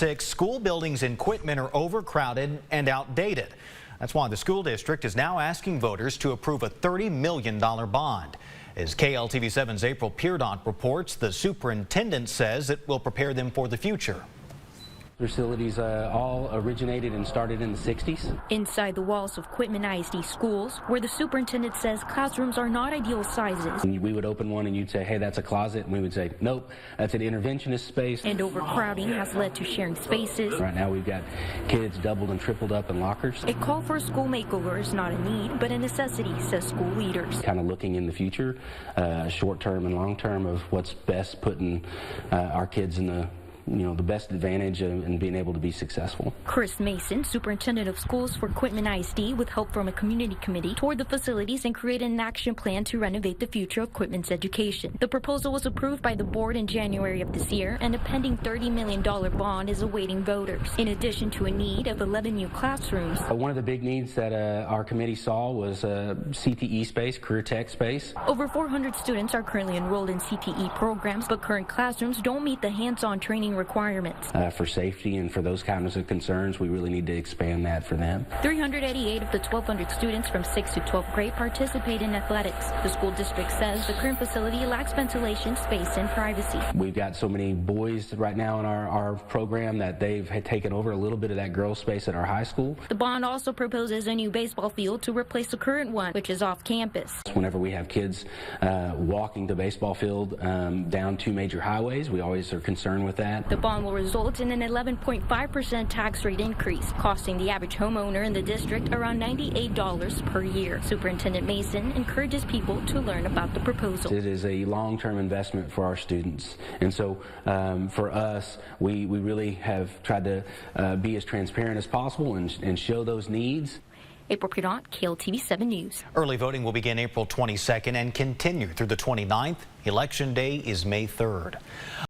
6 school buildings in Quitman are overcrowded and outdated. That's why the school district is now asking voters to approve a $30 million bond. As KLTV7's April Peardont reports, the superintendent says it will prepare them for the future. Facilities all originated and started in the 60s. Inside the walls of Quitman ISD schools, where the superintendent says classrooms are not ideal sizes. And we would open one and you'd say, hey, that's a closet. And we would say, nope, that's an interventionist space. And overcrowding has led to sharing spaces. Right now we've got kids doubled and tripled up in lockers. A call for a school makeover is not a need, but a necessity, says school leaders. Kind of looking in the future, short term and long term, of what's best putting our kids in the best advantage in being able to be successful. Chris Mason, superintendent of schools for Quitman ISD, with help from a community committee, toured the facilities and created an action plan to renovate the future of Quitman's education. The proposal was approved by the board in January of this year, and a pending $30 million bond is awaiting voters. In addition to a need of 11 new classrooms. One of the big needs that our committee saw was CTE space, career tech space. Over 400 students are currently enrolled in CTE programs, but current classrooms don't meet the hands-on training requirements. For safety and for those kinds of concerns, we really need to expand that for them. 388 of the 1,200 students from 6th to 12th grade participate in athletics. The school district says the current facility lacks ventilation, space, and privacy. We've got so many boys right now in our program that they've taken over a little bit of that girls' space at our high school. The bond also proposes a new baseball field to replace the current one, which is off campus. Whenever we have kids walking the baseball field down two major highways, we always are concerned with that. The bond will result in an 11.5% tax rate increase, costing the average homeowner in the district around $98 per year. Superintendent Mason encourages people to learn about the proposal. It is a long-term investment for our students, and so for us, we really have tried to be as transparent as possible and show those needs. April Peardont, KLTV7 News. Early voting will begin April 22nd and continue through the 29th. Election Day is May 3rd.